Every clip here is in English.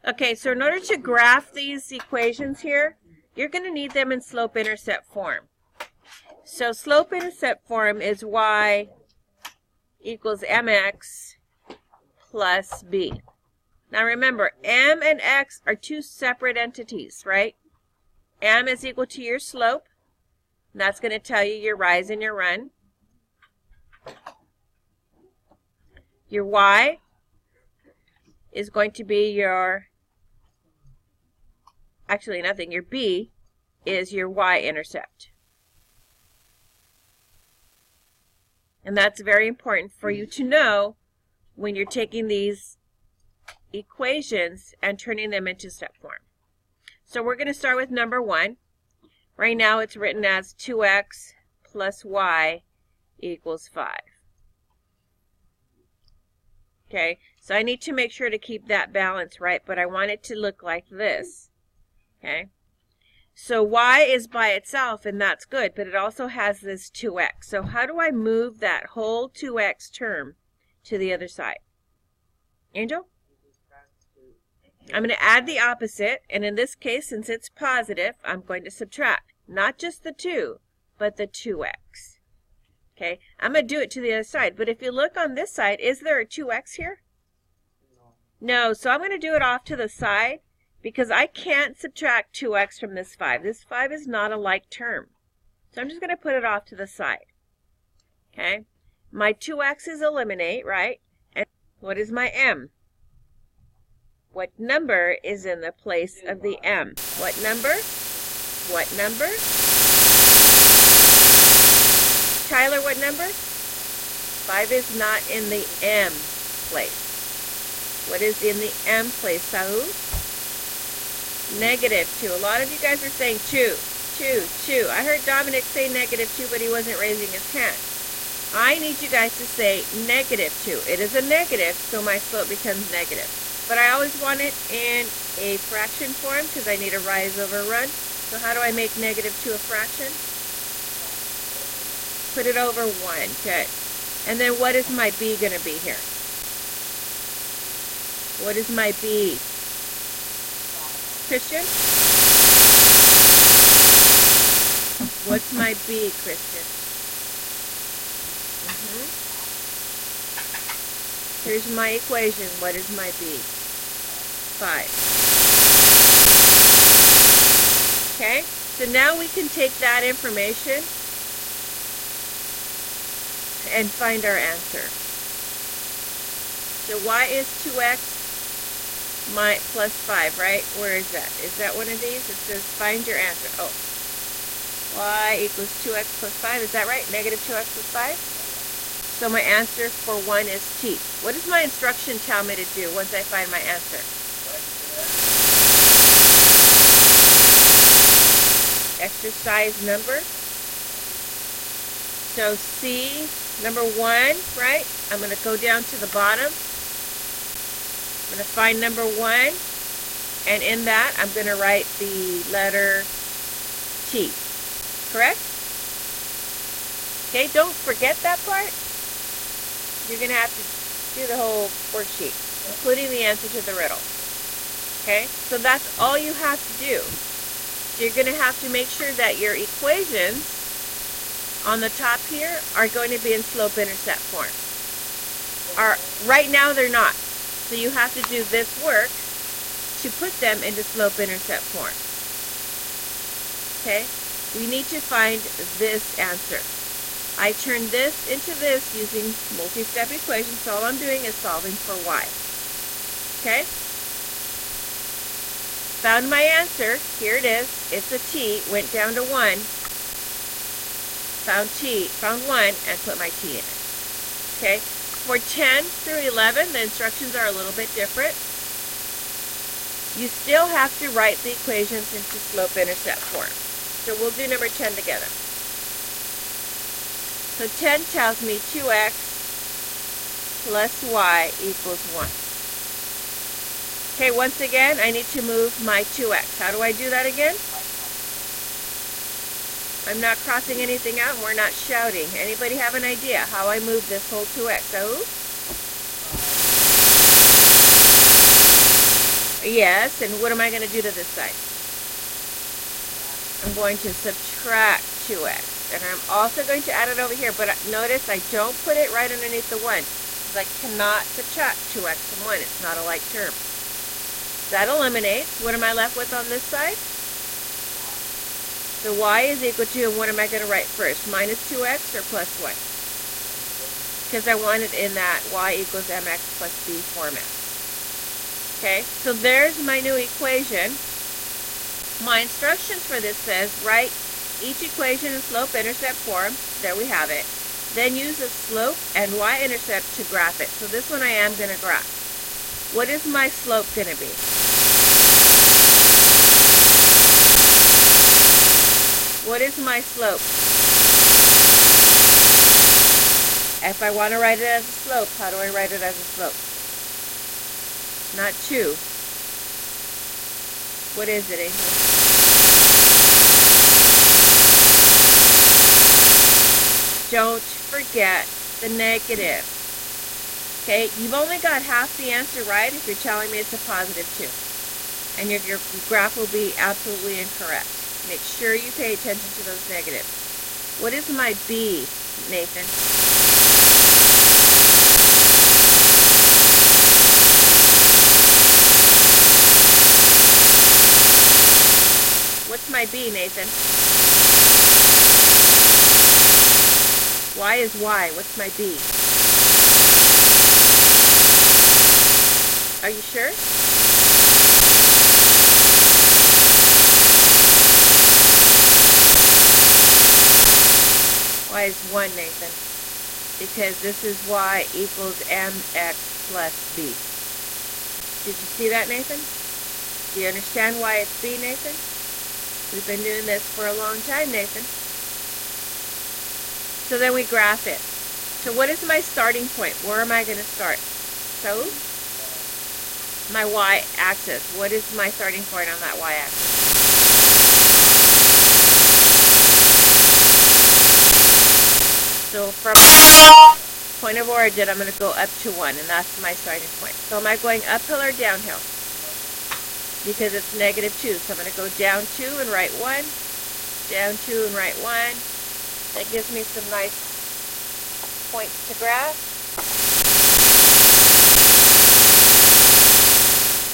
Okay, so in order to graph these equations here, you're going to need them in slope-intercept form. So slope-intercept form is y equals mx plus b. Now remember, m and x are two separate entities, right? M is equal to your slope. And that's going to tell you your rise and your run. Your y is going to be your, actually nothing, your b is your y-intercept. And that's very important for you to know when you're taking these equations and turning them into step form. So we're going to start with number 1. Right now it's written as 2x plus y equals 5. Okay, so I need to make sure to keep that balance right, but I want it to look like this. Okay, so y is by itself, and that's good, but it also has this 2x. So how do I move that whole 2x term to the other side? Angel? I'm going to add the opposite, and in this case, since it's positive, I'm going to subtract. Not just the 2, but the 2x. Okay, I'm going to do it to the other side, but if you look on this side, is there a 2x here? No, so I'm going to do it off to the side because I can't subtract 2x from this 5. This 5 is not a like term. So I'm just going to put it off to the side. Okay, my 2x's eliminate, right? And what is my m? What number is in the place of the m? What number? What number? Tyler, what number? 5 is not in the m place. What is in the m place, Saul? -2. A lot of you guys are saying 2. I heard Dominic say -2, but he wasn't raising his hand. I need you guys to say -2. It is a negative, so my slope becomes negative. But I always want it in a fraction form because I need a rise over run. So how do I make -2 a fraction? Put it over 1. Good. And then what is my b going to be here? What is my b? Christian? What's my b, Christian? Here's my equation. What is my b? 5. Okay, so now we can take that information and find our answer. So y is 2x plus 5, right? Where is that? Is that one of these? It says find your answer. Oh, y equals 2x plus 5. Is that right? -2x plus 5? So my answer for 1 is t. What does my instruction tell me to do once I find my answer? Exercise number. So C, number 1, right? I'm going to go down to the bottom. I'm going to find number 1. And in that, I'm going to write the letter T. Correct? Okay, don't forget that part. You're going to have to do the whole worksheet, including the answer to the riddle. Okay, so that's all you have to do. So you're going to have to make sure that your equations on the top here are going to be in slope-intercept form. Right now they're not. So you have to do this work to put them into slope-intercept form. Okay, we need to find this answer. I turn this into this using multi-step equations, so all I'm doing is solving for y. Okay? Found my answer. Here it is. It's a t. Went down to 1. Found 1, and put my t in it. Okay? For 10 through 11, the instructions are a little bit different. You still have to write the equations into slope-intercept form. So we'll do number 10 together. So 10 tells me 2x plus y equals 1. Okay, once again, I need to move my 2x. How do I do that again? I'm not crossing anything out and we're not shouting. Anybody have an idea how I move this whole 2x? Yes, and what am I going to do to this side? I'm going to subtract 2x. And I'm also going to add it over here, but notice I don't put it right underneath the 1. Because I cannot subtract 2x from 1. It's not a like term. That eliminates. What am I left with on this side? So y is equal to, and what am I going to write first? Minus 2x or plus 1? Because I want it in that y equals mx plus b format. Okay, so there's my new equation. My instructions for this says write each equation in slope-intercept form. There we have it. Then use the slope and y-intercept to graph it. So this one I am going to graph. What is my slope going to be? What is my slope? If I want to write it as a slope, how do I write it as a slope? Not 2. What is it, Angel? Don't forget the negative. Okay, you've only got half the answer right if you're telling me it's a positive 2. And your graph will be absolutely incorrect. Make sure you pay attention to those negatives. What is my B, Nathan? What's my B, Nathan? Y is Y. What's my B? Are you sure? Y is 1, Nathan. Because this is Y equals mx plus B. Did you see that, Nathan? Do you understand why it's B, Nathan? We've been doing this for a long time, Nathan. So then we graph it. So what is my starting point? Where am I going to start? So, my y-axis. What is my starting point on that y-axis? So from point of origin, I'm going to go up to 1, and that's my starting point. So am I going uphill or downhill? Because it's negative 2. So I'm going to go down 2 and write 1. Down 2 and write 1. That gives me some nice points to graph.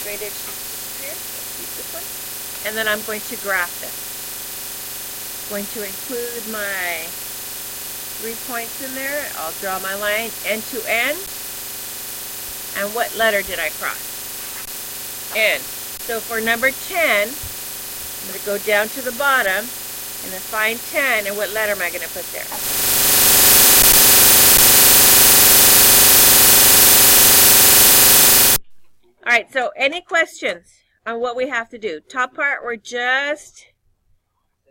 Straight edge here. Let's use this one. And then I'm going to graph this. I'm going to include my 3 points in there. I'll draw my line end to end. And what letter did I cross? N. So for number 10, I'm going to go down to the bottom and then find 10, and what letter am I going to put there? Alright, so any questions on what we have to do? Top part, we're just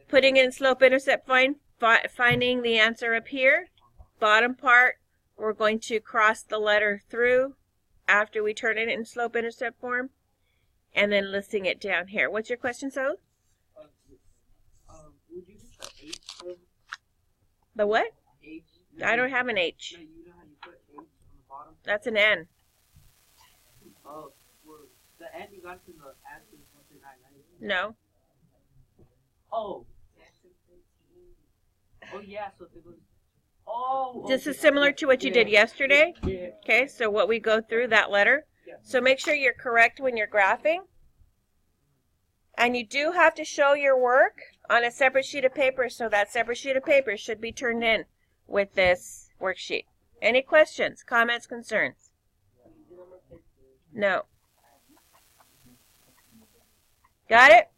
putting in slope-intercept finding the answer up here. Bottom part, we're going to cross the letter through after we turn it in slope-intercept form. And then listing it down here. What's your question, So? Would you use the H for the what? H? I don't have an H. No, you know how you put H on the bottom? That's an N. Oh, well, the N you got from the answer 139, right? No. Oh. Oh, yeah, so if it was... Oh, okay. This is similar to what you did yesterday. Yeah. Okay, so what we go through, that letter. So make sure you're correct when you're graphing. And you do have to show your work on a separate sheet of paper, so that separate sheet of paper should be turned in with this worksheet. Any questions, comments, concerns? No. Got it?